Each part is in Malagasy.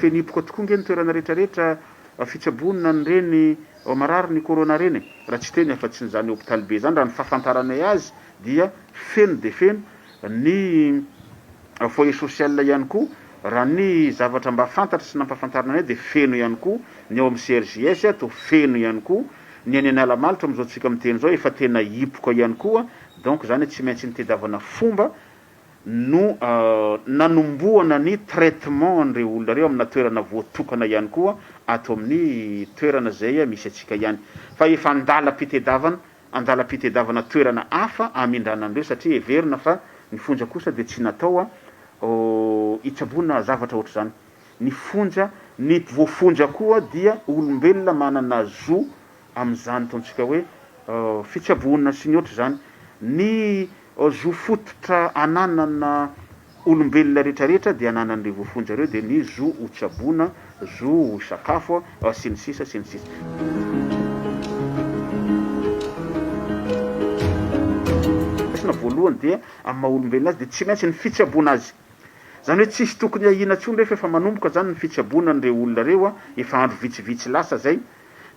fenipoka tokoa nge ny toerana rehetrarehetra fitsabonina ny reny marary ny corona reny raha tsy teny afa-tsy nyzany hôpitaly be zany raha ny fahafantaranay azy dia feno de feno ny foyer social ihany koa raha ny zavatra mba fantatra sy nampafantaranay de feno ihany koa ny ao amin'ny CRJS to feno ihany koa ny any Analamalotra am'izao tsika miteny zao efa tena hipoka ihany koa donc zany tsy maintsy nitediavana fomba no nanomboana ny traitement an'ireo olona reo amina toerana voatokana ihany koa ato amin'ny toerana zay misy atsika ihany fa efa andalam-pitediavana toerana hafa amindrana an'ireo satria everina fa ny fonja kosa de tsy natao hitsabona zavatra ohatr' zany ny fonja ny voafonja koa dia olombelona manana zo am'izany taontsika hoe fitsabona sy ny ohatr' zany ny zo fototra ananana olombelona rehetrarehetra dia ananan'ireo voafonja reo de ny zo hotsabona zo sakafo sy ny sisa sy ny sisa. Na voalohany dia amin'ny maha-olombelona azy de tsy maintsy ny fitsabona azy zany hoe tsisy tokony ahina tsony rehefa efa manomboka zany ny fitsabona n'ireo olona reo efa andro vitsivitsy lasa zay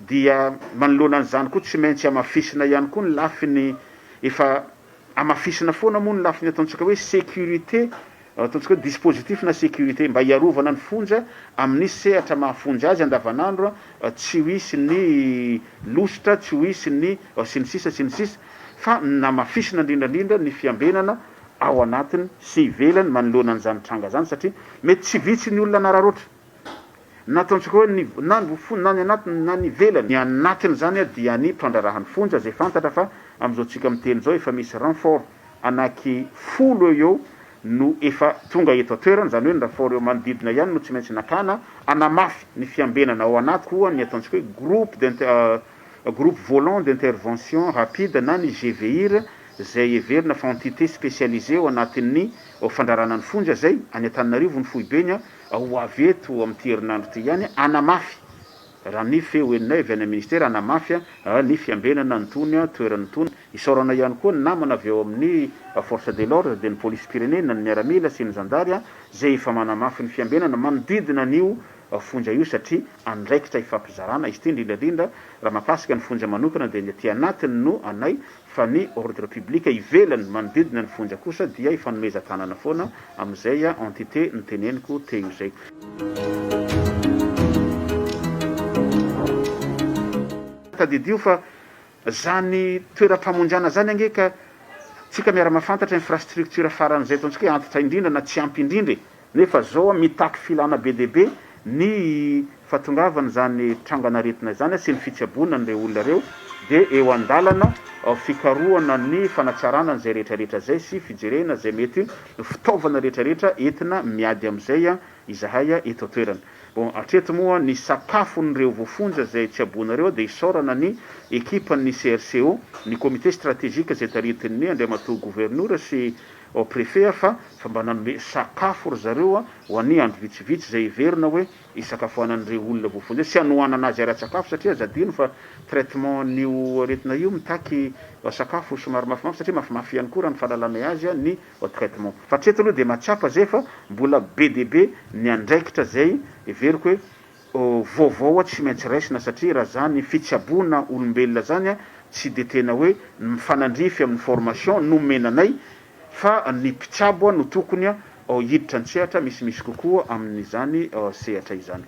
dia manoloana an'izany koa tsy maintsy amafisina ihany koa ny lafiny efa amafisina foana moa ny lafiny ataontsika hoe sécurité ataontsika hoe dispositif na sécurité mba hiarovana ny fonja amin'ny sehatra mahafonja azy andavanandro tsy hoisy ny lositra tsy hoisy ny sy ny sisa fa namafisina indrindrandrindra ny fiambenana ao anatiny sy ivelany manoloana an'izany tranga zany satria mety tsy vitsy ny olona nararoatra nataontsika hoe na ny anatiny na ny ivelany ny anatiny zany dia ny mpandrarahan'ny fonja zay fantatra fa am'izao tsika miteny zao efa misy renfort anaky 10 eo no efa tonga eto atoerana zany hoe ny renfort eo manodidina ihany no tsy maintsy nakana anamafy ny fiambenana ao anaty koa ny ataontsika hoe groupe volant d'intervention rapide na ny GVIR zay everina fa entité spécialisée ao anatin'ny fandrarana ny fonja zay any Antananarivo ny foibeny ho avy eto amin'ity herinandro ty ihany anamafy raha ny feo enina avy any ministère anamafy ny fiambenana ny tony toerany tony isorana ihany koa ny namana avy eo amin'ny force de l'ordre de ny police pyrénéenne ny miaramila sy ny zandary zay efa manamafy ny fiambenana manodidina an'io fonja io satria andraikitra ifampizarana izy ty indrindrandrindra raha mahakasika ny fonja manokana de ty anatiny no anay fa ny ordre public ivelany manodidina ny fonja kosa dia ifanomezan-tanana foana am'izay entité nyteneniko teo zay. Tadidio fa zany toeram-pamonjana zany angeka tsika miara-mahafantatra infrastructure faran'izay taontsika hoe antitra indrindra na tsy ampy indrindra nefa zao mitaky filana be de be ny fatongavana zany tranganaretina zany sy ny fitsabonana n'ireo olona reo de eo andalana fikarohana ny fanatsarana n'izay rehetrarehetra zay sy fijerena zay mety fitaovana rehetrarehetra entina miady am'izay izahay eto atoerana. Bon atreto moa ny sakafon'ireo voafonja zay tsiabonareo de isorana ny ekipan'ny CRCO ny comité stratégique zay taritin'ny Andriamatoa gouverneur sy préfet fa mba nanome sakafo ry zareo ho an'ny andro vitsivitsy zay iverina hoe isakafoanan'ireo olona voafonja sy anohanana azy ara-tsakafo satria zadino fa traitement n'io aretina io mitaky sakafo somary mafimafy satria mafimafy ihany koa raha ny fahalalana azy ny traitement fa treto aloha de mahatsapa zay fa mbola be de be ny andraikitra zay everiko hoe vaovao tsy maintsy raisina satria raha zany fitsabona olombelona zany tsy de tena hoe mifanandrify amin'ny formation nomenanay fa ny mpitsabo no tokony hiditra ny sehatra misimisy kokoa amin'izany sehatra izany.